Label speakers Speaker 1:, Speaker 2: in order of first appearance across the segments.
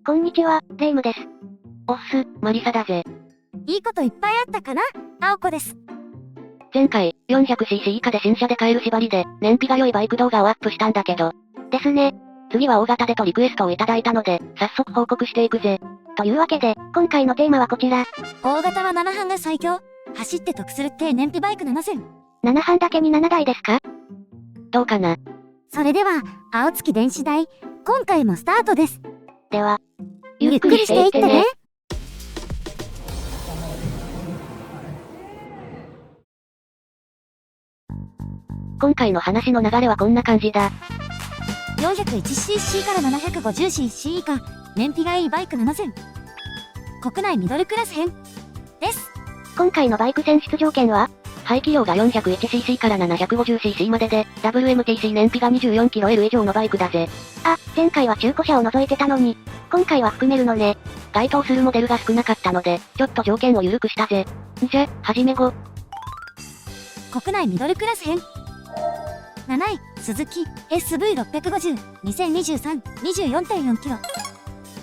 Speaker 1: こんにちは、レイムです。
Speaker 2: おっす、マリサだぜ。
Speaker 3: いいこといっぱいあったかな？青子です。
Speaker 2: 前回、400cc 以下で新車で買える縛りで、燃費が良いバイク動画をアップしたんだけど。
Speaker 1: ですね。
Speaker 2: 次は大型でとリクエストをいただいたので、早速報告していくぜ。
Speaker 1: というわけで、今回のテーマはこちら。
Speaker 3: 大型は7班が最強。走って得するって燃費バイク7000。
Speaker 1: 7班だけに7台ですか？
Speaker 2: どうかな。
Speaker 3: それでは、青月電子台、今回もスタートです。
Speaker 1: では、
Speaker 3: ゆっくりしていってね。
Speaker 2: 今回の話の流れはこんな感じだ。
Speaker 3: 401cc から 750cc 以下、燃費がいいバイク7000。国内ミドルクラス編。です。
Speaker 1: 今回のバイク選出条件は
Speaker 2: 排気量が 401cc から 750cc までで、WMTC 燃費が 24kL 以上のバイクだぜ。
Speaker 1: あ、前回は中古車を除いてたのに、今回は含めるのね。
Speaker 2: 該当するモデルが少なかったので、ちょっと条件を緩くしたぜ。じゃ、はじめご。
Speaker 3: 国内ミドルクラス編。7位、鈴木 SV650、2023、24.4kg。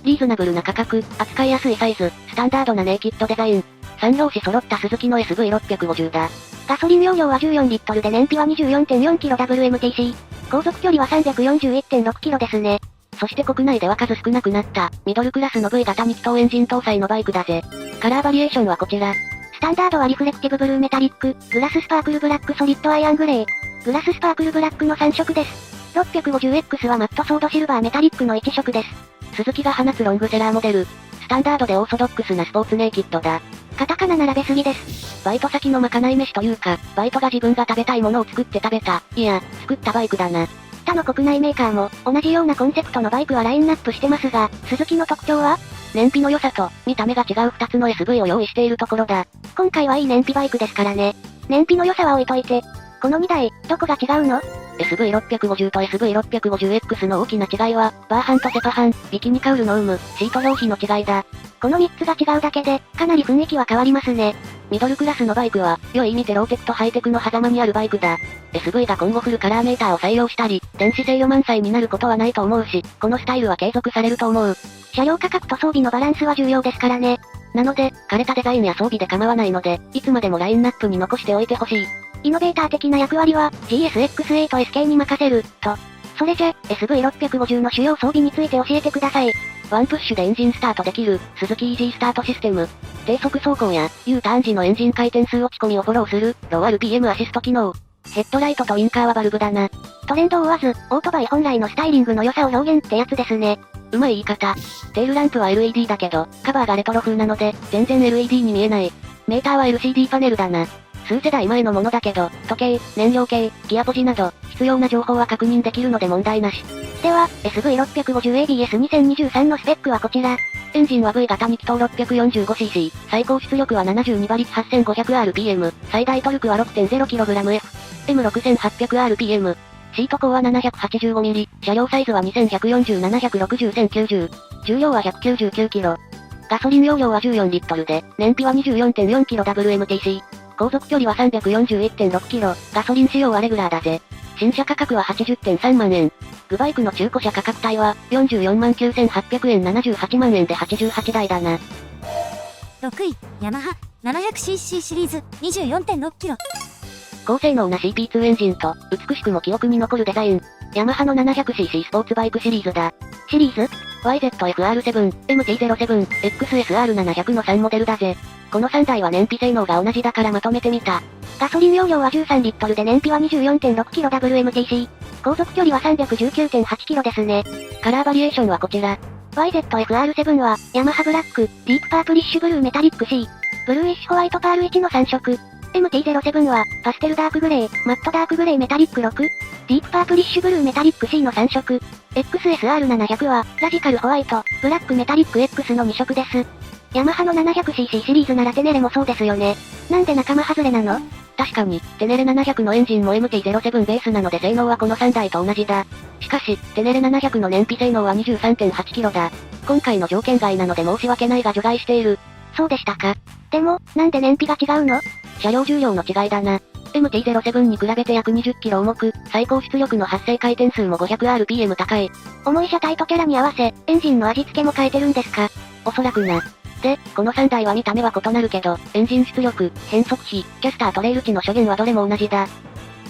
Speaker 2: リーズナブルな価格、扱いやすいサイズ、スタンダードなネイキッドデザイン。3拍子揃った鈴木の SV650 だ。
Speaker 1: ガソリン容量は14リットルで燃費は 24.4kg WMTC。航続距離は 341.6km ですね。
Speaker 2: そして国内では数少なくなった、ミドルクラスの V 型2気筒エンジン搭載のバイクだぜ。カラーバリエーションはこちら。
Speaker 1: スタンダードはリフレクティブブルーメタリック、グラススパークルブラックソリッドアイアングレー、グラススパークルブラックの3色です。650X はマットソードシルバーメタリックの1色です。
Speaker 2: 鈴木が放つロングセラーモデル。スタンダードでオーソドックスなスポーツネイキッドだ。
Speaker 1: カタカナ並べすぎです。
Speaker 2: バイト先のまかない飯というか、バイトが自分が食べたいものを作って食べた。いや、作ったバイクだな。
Speaker 1: 他の国内メーカーも、同じようなコンセプトのバイクはラインナップしてますが、鈴木の特徴は
Speaker 2: 燃費の良さと、見た目が違う2つの SV を用意しているところだ。
Speaker 1: 今回はいい燃費バイクですからね。燃費の良さは置いといて。この2台、どこが違うの？
Speaker 2: SV650 と SV650X の大きな違いは、バーハンとセパハン、ビキニカウルの有無、シート表皮の違いだ。
Speaker 1: この3つが違うだけで、かなり雰囲気は変わりますね。
Speaker 2: ミドルクラスのバイクは、良い意味でローテクとハイテクの狭間にあるバイクだ。SV が今後フルカラーメーターを採用したり、電子制御満載になることはないと思うし、このスタイルは継続されると思う。
Speaker 1: 車両価格と装備のバランスは重要ですからね。
Speaker 2: なので、枯れたデザインや装備で構わないので、いつまでもラインナップに残しておいてほしい。
Speaker 1: イノベーター的な役割は、GSX-A と SK に任せる、と。それじゃ、SV650 の主要装備について教えてください。
Speaker 2: ワンプッシュでエンジンスタートできる、鈴木イージースタートシステム。低速走行や、U ターン時のエンジン回転数落ち込みをフォローする、ロー RPM アシスト機能。ヘッドライトとウインカーはバルブだな。
Speaker 1: トレンドを追わず、オートバイ本来のスタイリングの良さを表現ってやつですね。
Speaker 2: うまい言い方。テールランプは LED だけど、カバーがレトロ風なので、全然 LED に見えない。メーターは LCD パネルだな。数世代前のものだけど、時計、燃料計、ギアポジなど、必要な情報は確認できるので問題なし。
Speaker 1: では、SV650ABS2023 のスペックはこちら。
Speaker 2: エンジンは V 型2気筒 645cc、最高出力は72馬力 8500rpm、最大トルクは 6.0kgF、M6800rpm。シート高は 785mm、車両サイズは2140-760-1090、重量は 199kg。ガソリン容量は14リットルで、燃費は 24.4kg WMTC。航続距離は 341.6km、ガソリン仕様はレギュラーだぜ。新車価格は 80.3 万円。グバイクの中古車価格帯は、44万9800円78万円で88台だな。
Speaker 3: 6位、ヤマハ 700cc シリーズ 24.6kg。
Speaker 2: 高性能な CP2 エンジンと、美しくも記憶に残るデザイン。ヤマハの 700cc スポーツバイクシリーズだ。
Speaker 1: シリーズ
Speaker 2: YZF-R7、MT-07、XSR700 の3モデルだぜ。この3台は燃費性能が同じだからまとめてみた。
Speaker 1: ガソリン容量は13リットルで燃費は 24.6kg WMTC。航続距離は 319.8km ですね。
Speaker 2: カラーバリエーションはこちら。
Speaker 1: YZF-R7 は、ヤマハブラック、ディープパープリッシュブルーメタリック C、ブルーイッシュホワイトパール1の3色。MT-07 は、パステルダークグレー、マットダークグレーメタリック6、ディープパープリッシュブルーメタリック C の3色。XSR700 は、ラジカルホワイト、ブラックメタリック X の2色です。ヤマハの 700cc シリーズならテネレもそうですよね。なんで仲間外れなの？
Speaker 2: 確かに、テネレ700のエンジンも MT-07 ベースなので性能はこの3台と同じだ。しかし、テネレ700の燃費性能は 23.8kg だ。今回の条件外なので申し訳ないが除外している。
Speaker 1: そうでしたか。でも、なんで燃費が違うの？
Speaker 2: 車両重量の違いだな。MT-07 に比べて約20キロ重く、最高出力の発生回転数も 500rpm 高い。
Speaker 1: 重い車体とキャラに合わせ、エンジンの味付けも変えてるんですか？
Speaker 2: おそらくな。で、この3台は見た目は異なるけど、エンジン出力、変速比、キャスタートレイル値の諸言はどれも同じだ。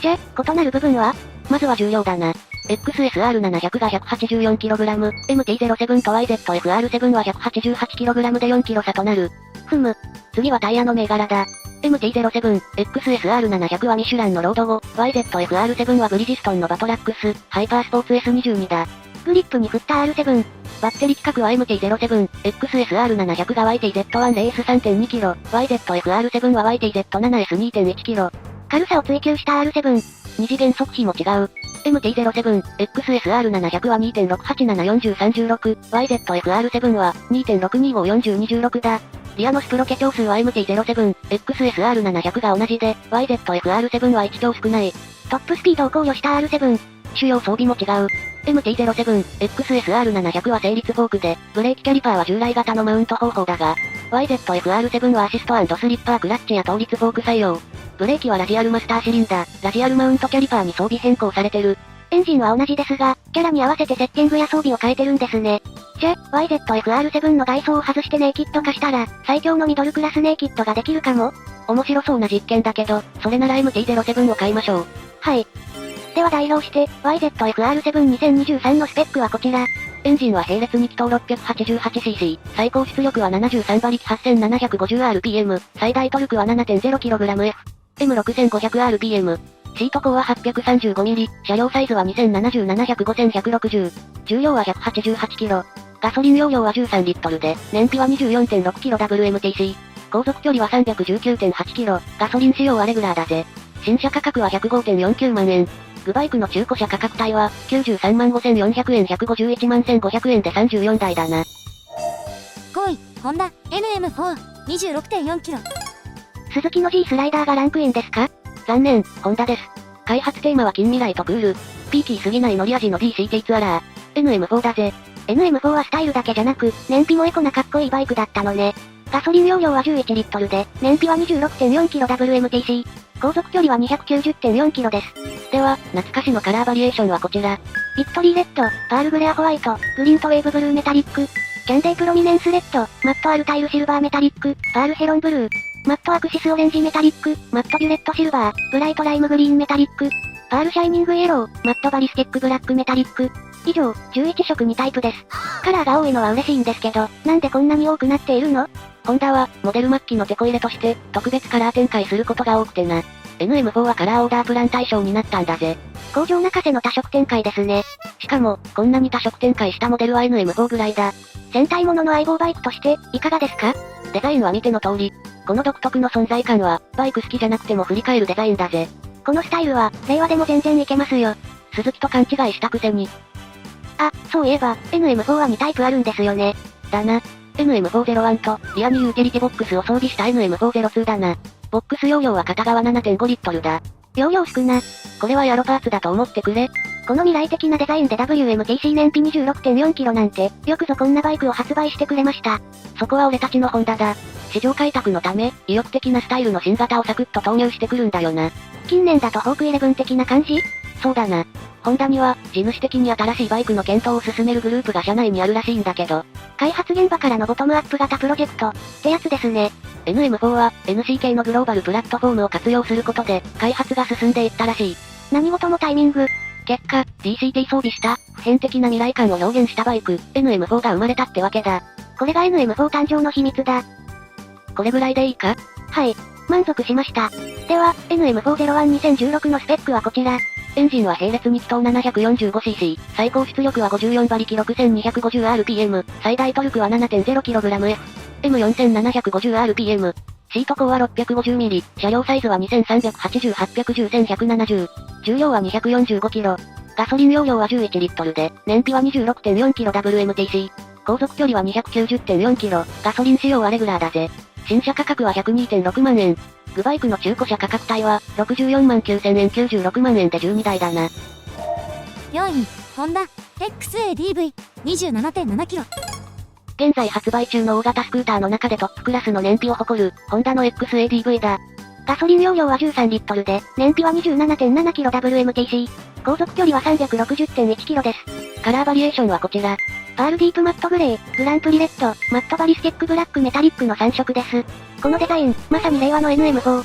Speaker 1: じゃ、異なる部分は？
Speaker 2: まずは重量だな。XSR700 が 184kg、MT-07 と YZF-R7 は 188kg で 4kg 差となる。
Speaker 1: ふむ。
Speaker 2: 次はタイヤの銘柄だ。MT-07、XSR700 はミシュランのロード5、YZF-R7 はブリヂストンのバトラックス、ハイパースポーツ S22 だ。
Speaker 1: グリップに振った R7。
Speaker 2: バッテリー規格は MT-07、XSR700 が YTZ1 レース 3.2kg、YZF-R7 は YTZ7S2.1kg。
Speaker 1: 軽さを追求した R7。
Speaker 2: 二次元速比も違う。MT-07、XSR700 は 2.6874036、YZF-R7 は 2.6254026だ。リアのスプロケ調数は MT-07、XSR700 が同じで、YZF-R7 は1丁少ない。
Speaker 1: トップスピードを考慮した R7。
Speaker 2: 主要装備も違う。MT-07、XSR700 は整列フォークで、ブレーキキャリパーは従来型のマウント方法だが、YZF-R7 はアシスト&スリッパークラッチや倒立フォーク採用。ブレーキはラジアルマスターシリンダー、ラジアルマウントキャリパーに装備変更されてる。
Speaker 1: エンジンは同じですが、キャラに合わせてセッティングや装備を変えてるんですね。じゃ、YZF-R7 の外装を外してネイキッド化したら、最強のミドルクラスネイキッドができるかも？
Speaker 2: 面白そうな実験だけど、それなら MT-07 を買いましょう。
Speaker 1: はい。では代表して、YZF-R7 2023のスペックはこちら。
Speaker 2: エンジンは並列2気筒 688cc、最高出力は73馬力 8750rpm、最大トルクは 7.0kgf、M6500rpm。シート高は 835mm、車両サイズは 2070-700-5160、重量は 188kg、ガソリン容量は13リットルで、燃費は 24.6kg WMTC、航続距離は 319.8km、ガソリン仕様はレギュラーだぜ。新車価格は 105.49 万円。グバイクの中古車価格帯は、93万5400円151万1500円で34台だな。
Speaker 3: 5位、ホンダ NM4、26.4kg。
Speaker 1: 鈴木の G スライダーがランクインですか？
Speaker 2: 残念、ホンダです。開発テーマは近未来とクール。ピーキーすぎない乗り味の DCT ツアラー。NM4 だぜ。
Speaker 1: NM4 はスタイルだけじゃなく、燃費もエコなかっこいいバイクだったのね。ガソリン容量は11リットルで、燃費は 26.4kg WMTC。航続距離は 290.4km です。
Speaker 2: では、懐かしのカラーバリエーションはこちら。
Speaker 1: ビクトリーレッド、パールグレアホワイト、グリーントウェーブブルーメタリック、キャンデープロミネンスレッド、マットアルタイルシルバーメタリック、パールヘロンブルー、マットアクシスオレンジメタリック、マットビュレットシルバー、ブライトライムグリーンメタリック、パールシャイニングイエロー、マットバリスティックブラックメタリック。以上、11色2タイプです。カラーが多いのは嬉しいんですけど、なんでこんなに多くなっているの？
Speaker 2: ホンダは、モデル末期のテこ入れとして、特別カラー展開することが多くてな。NM4 はカラーオーダープラン対象になったんだぜ。
Speaker 1: 工場泣かせの多色展開ですね。
Speaker 2: しかも、こんなに多色展開したモデルは NM4 ぐらいだ。
Speaker 1: 戦隊ものの相棒バイクとして、いかがですか？
Speaker 2: デザインは見ての通り。この独特の存在感は、バイク好きじゃなくても振り返るデザインだぜ。
Speaker 1: このスタイルは、令和でも全然いけますよ。
Speaker 2: 鈴木と勘違いしたくせに。
Speaker 1: あ、そういえば、NM4 は2タイプあるんですよね。
Speaker 2: だな。NM401 と、リアにユーティリティボックスを装備した NM402 だな。ボックス容量は片側 7.5 リットルだ。
Speaker 1: 容量少な。
Speaker 2: これはヤロパーツだと思ってくれ。
Speaker 1: この未来的なデザインで WMTC 燃費 26.4kg なんて、よくぞこんなバイクを発売してくれました。
Speaker 2: そこは俺たちのホンダだ。市場開拓のため、意欲的なスタイルの新型をサクッと投入してくるんだよな。
Speaker 1: 近年だとホーク11的な感じ？
Speaker 2: そうだな。ホンダには、地主的に新しいバイクの検討を進めるグループが社内にあるらしいんだけど。
Speaker 1: 開発現場からのボトムアップ型プロジェクト、ってやつですね。
Speaker 2: NM4 は、NCK のグローバルプラットフォームを活用することで、開発が進んでいったらしい。
Speaker 1: 何事もタイミング。
Speaker 2: 結果、DCT 装備した、普遍的な未来感を表現したバイク、NM4 が生まれたってわけだ。
Speaker 1: これが NM4 誕生の秘密だ。
Speaker 2: これぐらいでいいか？
Speaker 1: はい。満足しました。では、NM401-2016 のスペックはこちら。
Speaker 2: エンジンは並列2気筒 745cc、最高出力は54馬力 6250rpm、最大トルクは 7.0kgf、M4750rpm、シート高は 650mm、車両サイズは 2380-810-1170、重量は 245kg、ガソリン容量は11リットルで、燃費は 26.4kg WMTC、航続距離は 290.4km、ガソリン仕様はレギュラーだぜ。新車価格は 102.6 万円。グバイクの中古車価格帯は、64万9000円96万円で12台だな。
Speaker 3: 4位、ホンダ XADV、27.7kg。
Speaker 2: 現在発売中の大型スクーターの中でトップクラスの燃費を誇る、ホンダの XADV だ。
Speaker 1: ガソリン容量は13リットルで、燃費は 27.7kWMTC。航続距離は 360.1km です。
Speaker 2: カラーバリエーションはこちら。
Speaker 1: パールディープマットグレー、グランプリレッド、マットバリスティックブラックメタリックの3色です。このデザイン、まさに令和の NM4。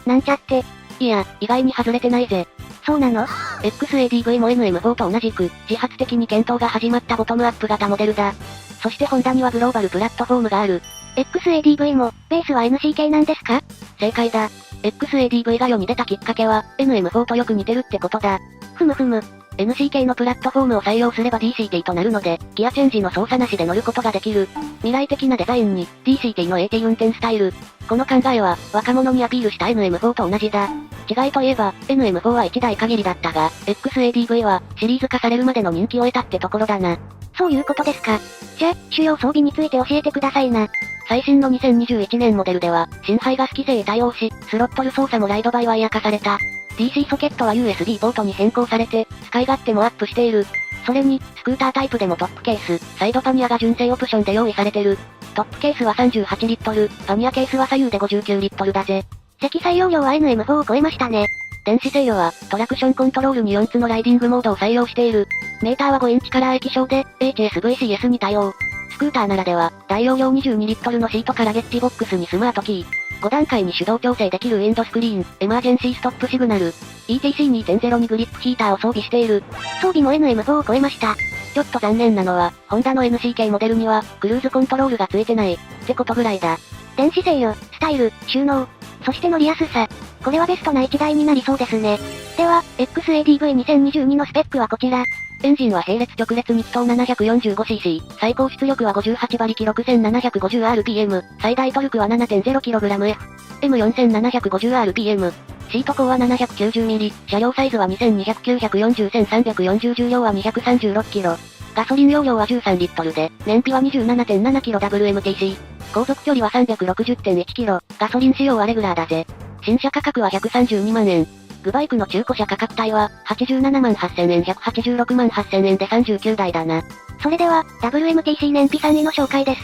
Speaker 1: なんちゃって。
Speaker 2: いや、意外に外れてないぜ。
Speaker 1: そうなの？
Speaker 2: XADV も NM4 と同じく、自発的に検討が始まったボトムアップ型モデルだ。そしてホンダにはグローバルプラットフォームがある。
Speaker 1: XADV も、ベースは NC 系なんですか？
Speaker 2: 正解だ。XADV が世に出たきっかけは、NM4 とよく似てるってことだ。
Speaker 1: ふむふむ。
Speaker 2: NC 系のプラットフォームを採用すれば DCT となるので、ギアチェンジの操作なしで乗ることができる。未来的なデザインに、DCT の AT 運転スタイル。この考えは、若者にアピールした NM4 と同じだ。違いといえば、NM4 は1台限りだったが、XADV は、シリーズ化されるまでの人気を得たってところだな。
Speaker 1: そういうことですか。じゃ、主要装備について教えてくださいな。
Speaker 2: 最新の2021年モデルでは、新排ガス規制へ対応し、スロットル操作もライドバイワイヤー化された。DC ソケットは USB ポートに変更されて、使い勝手もアップしている。それに、スクータータイプでもトップケース、サイドパニアが純正オプションで用意されてる。トップケースは38リットル、パニアケースは左右で59リットルだぜ。
Speaker 1: 積載容量は NM4 を超えましたね。
Speaker 2: 電子制御は、トラクションコントロールに4つのライディングモードを採用している。メーターは5インチカラー液晶で、HSVCS に対応。スクーターならでは、大容量22リットルのシートからゲッジボックスにスマートキー。5段階に手動調整できるウィンドスクリーン、エマージェンシーストップシグナル。ETC2.0 にグリップヒーターを装備している。
Speaker 1: 装備も NM4 を超えました。
Speaker 2: ちょっと残念なのは、ホンダの NC 系モデルには、クルーズコントロールがついてない。ってことぐらいだ。
Speaker 1: 電子制御、スタイル、収納、そして乗りやすさ。これはベストな1台になりそうですね。では、XADV2022 のスペックはこちら。
Speaker 2: エンジンは並列直列2気筒 745cc、最高出力は58馬力 6750rpm、最大トルクは 7.0kgf、M4750rpm、シート高は 790mm、車両サイズは2200-940-1340、重量は 236kg。ガソリン容量は13リットルで、燃費は 27.7kWMTC。航続距離は 360.1km、ガソリン仕様はレギュラーだぜ。新車価格は132万円。グバイクの中古車価格帯は、87万8000円186万8000円で39台だな。
Speaker 1: それでは、WMTC 燃費3位の紹介です。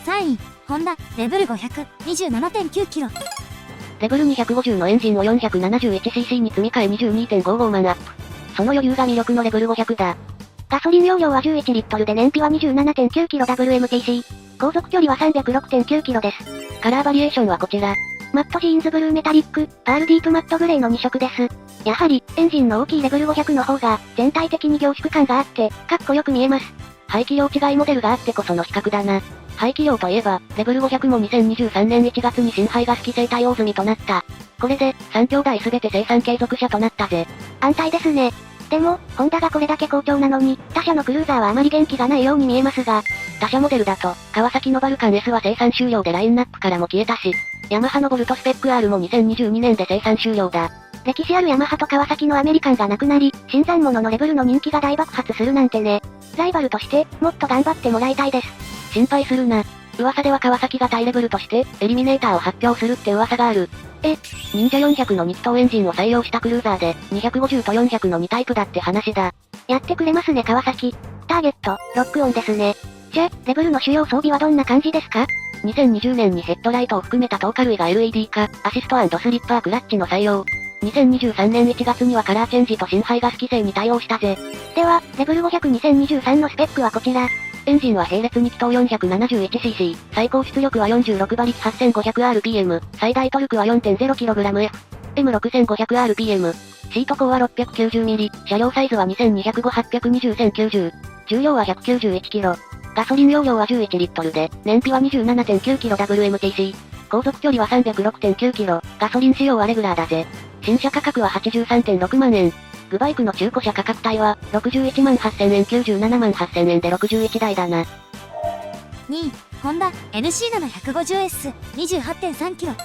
Speaker 3: 3位、ホンダ、レベル500、27.9kg。
Speaker 2: レベル250のエンジンを 471cc に積み替え 22.55 万アップ。その余裕が魅力のレベル500だ。
Speaker 1: ガソリン容量は11リットルで燃費は 27.9kWMTC。航続距離は 306.9km です。
Speaker 2: カラーバリエーションはこちら。
Speaker 1: マットジーンズブルーメタリック、パールディープマットグレーの2色です。やはり、エンジンの大きいレベル500の方が、全体的に凝縮感があって、かっこよく見えます。
Speaker 2: 排気量違いモデルがあってこその比較だな。排気量といえば、レベル500も2023年1月に新排ガス規制対応済みとなった。これで、3兄弟すべて生産継続車となったぜ。
Speaker 1: 安泰ですね。でも、ホンダがこれだけ好調なのに、他社のクルーザーはあまり元気がないように見えますが、
Speaker 2: 他社モデルだと、川崎のバルカン S は生産終了でラインナップからも消えたし、ヤマハのボルトスペック R も2022年で生産終了だ。
Speaker 1: 歴史あるヤマハと川崎のアメリカンがなくなり、新参者のレベルの人気が大爆発するなんてね。ライバルとして、もっと頑張ってもらいたいです。
Speaker 2: 心配するな。噂では川崎がタイレベルとして、エリミネーターを発表するって噂がある。忍者400の2気筒エンジンを採用したクルーザーで、250と400の2タイプだって話だ。
Speaker 1: やってくれますね川崎。ターゲット、ロックオンですね。じゃ、レベルの主要装備はどんな感じですか
Speaker 2: ？2020年にヘッドライトを含めた灯火類が LED 化、アシスト&スリッパークラッチの採用。2023年1月にはカラーチェンジと新排ガス規制に対応したぜ。
Speaker 1: では、レベル500-2023のスペックはこちら。
Speaker 2: エンジンは並列2気筒 471cc、最高出力は46馬力 8500rpm、最大トルクは 4.0kgf、M6500rpm、シート高は 690mm、車両サイズは2200-820-1090、重量は 191kg、ガソリン容量は11リットルで、燃費は 27.9kWMTC、航続距離は 306.9km、ガソリン仕様はレギュラーだぜ。新車価格は 83.6 万円。グバイクの中古車価格帯は、61万8000円97万8000円で61台だな。
Speaker 3: 2位、ホンダ NC750S、28.3kg。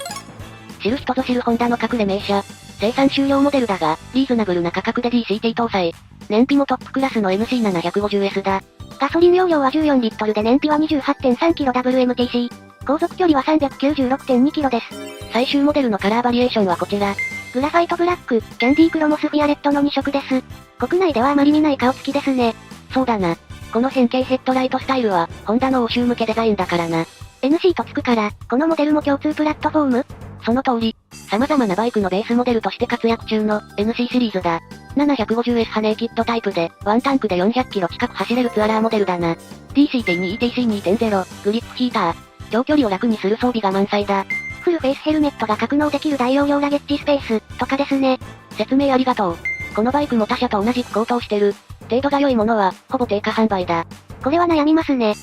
Speaker 2: 知る人ぞ知るホンダの隠れ名車。生産終了モデルだが、リーズナブルな価格で DCT 搭載。燃費もトップクラスの NC750S だ。
Speaker 1: ガソリン容量は14リットルで燃費は 28.3kWMTC。航続距離は 396.2km です。
Speaker 2: 最終モデルのカラーバリエーションはこちら。
Speaker 1: グラファイトブラック、キャンディークロモスフィアレットの2色です。国内ではあまり見ない顔つきですね。
Speaker 2: そうだな。この変形ヘッドライトスタイルは、ホンダの欧州向けデザインだからな。
Speaker 1: NC とつくから、このモデルも共通プラットフォーム？
Speaker 2: その通り。様々なバイクのベースモデルとして活躍中の NC シリーズだ。750S ハネーキッドタイプで、ワンタンクで400キロ近く走れるツアラーモデルだな。DCT2ETC2.0、グリップヒーター。長距離を楽にする装備が満載だ。
Speaker 1: フルフェイスヘルメットが格納できる大容量ラゲッジスペース、とかですね。
Speaker 2: 説明ありがとう。このバイクも他社と同じく高騰してる。程度が良いものは、ほぼ定価販売だ。
Speaker 1: これは悩みますね。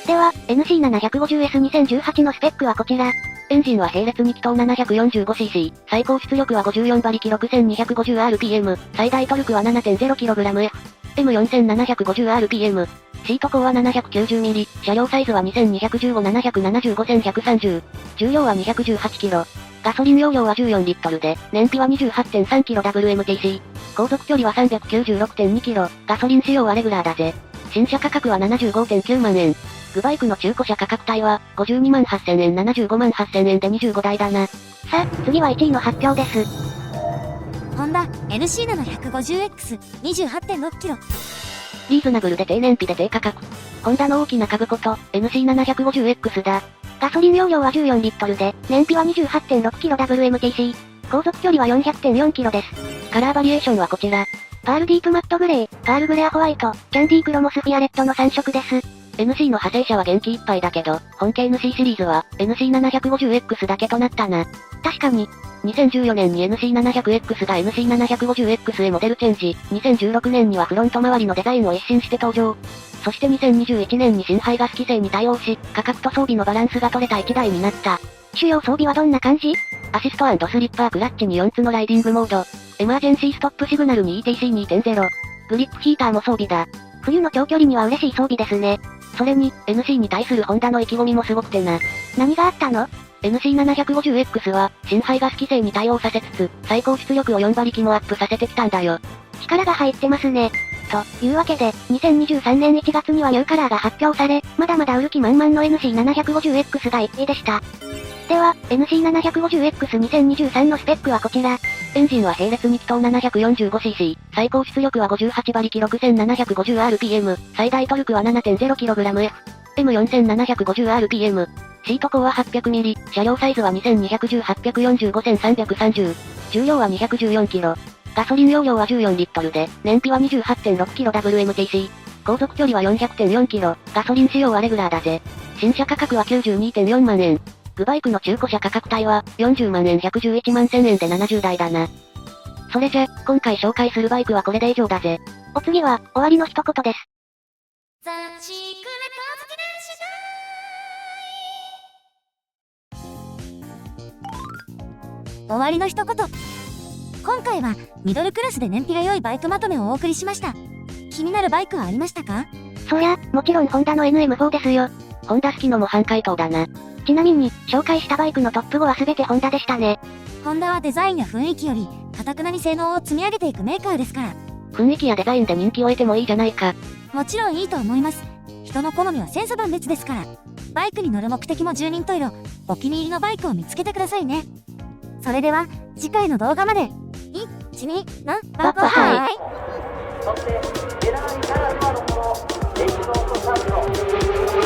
Speaker 1: では、NC750S2018 のスペックはこちら。
Speaker 2: エンジンは並列2気筒 745cc、最高出力は54馬力 6250rpm、最大トルクは 7.0kgf、M4750rpm、シート高は 790mm、車両サイズは2215-775-1130、重量は 218kg、ガソリン容量は14リットルで、燃費は 28.3kg WMTC、航続距離は 396.2km、ガソリン仕様はレギュラーだぜ。新車価格は 75.9 万円。グバイクの中古車価格帯は、52万8000円、75万8000円で25台だな。
Speaker 1: さあ、次は1位の発表です。
Speaker 3: ホンダ NC750X 28.6 キロ。
Speaker 2: リーズナブルで低燃費で低価格。ホンダの大きな株こと、NC750X だ。
Speaker 1: ガソリン容量は14リットルで、燃費は 28.6kg WMTC。航続距離は 400.4km です。
Speaker 2: カラーバリエーションはこちら。
Speaker 1: パールディープマットグレー、パールグレアホワイト、キャンディークロモスフィアレットの3色です。
Speaker 2: NC の派生車は元気いっぱいだけど、本家 NC シリーズは NC750X だけとなったな。
Speaker 1: 確かに。
Speaker 2: 2014年に NC700X が NC750X へモデルチェンジ、2016年にはフロント周りのデザインを一新して登場。そして2021年に新排ガス規制に対応し、価格と装備のバランスが取れた1台になった。
Speaker 1: 主要装備はどんな感じ？
Speaker 2: アシスト&スリッパークラッチに4つのライディングモード、エマージェンシーストップシグナルに ETC2.0、グリップヒーターも装備だ。
Speaker 1: 冬の長距離には嬉しい装備ですね。
Speaker 2: それに、NC に対するホンダの意気込みもすごくてな。
Speaker 1: 何があったの？
Speaker 2: NC750X は、新排ガス規制に対応させつつ、最高出力を4馬力もアップさせてきたんだよ。
Speaker 1: 力が入ってますね。というわけで、2023年1月にはニューカラーが発表され、まだまだ売る気満々の NC750X が1位でした。では、NC750X2023 のスペックはこちら。
Speaker 2: エンジンは並列2気筒 745cc、最高出力は58馬力 6750rpm、最大トルクは 7.0kgf、M4750rpm、シート高は 800mm、車両サイズは2210-845-1330、重量は 214kg、ガソリン容量は14リットルで、燃費は 28.6kg WMTC、航続距離は 400.4km、ガソリン仕様はレギュラーだぜ。新車価格は 92.4 万円。グバイクの中古車価格帯は、40万円111万1000円で70台だな。それじゃ、今回紹介するバイクはこれで以上だぜ。
Speaker 1: お次は、終わりの一言です。
Speaker 3: 終わりの一言。今回は、ミドルクラスで燃費が良いバイクまとめをお送りしました。気になるバイクはありましたか？
Speaker 1: そりゃ、もちろんホンダの NM4 ですよ。
Speaker 2: ホンダ好きの模範解答だな。
Speaker 1: ちなみに、紹介したバイクのトップ5は全てホンダでしたね。
Speaker 3: ホンダはデザインや雰囲気より、堅くなに性能を積み上げていくメーカーですから。
Speaker 2: 雰囲気やデザインで人気を得てもいいじゃないか。
Speaker 3: もちろんいいと思います。人の好みは千差万別ですから。バイクに乗る目的も十人十色、お気に入りのバイクを見つけてくださいね。それでは、次回の動画まで。1、2、
Speaker 1: バッバハイ。
Speaker 4: そして、狙いならずのこの、歴史の3秒。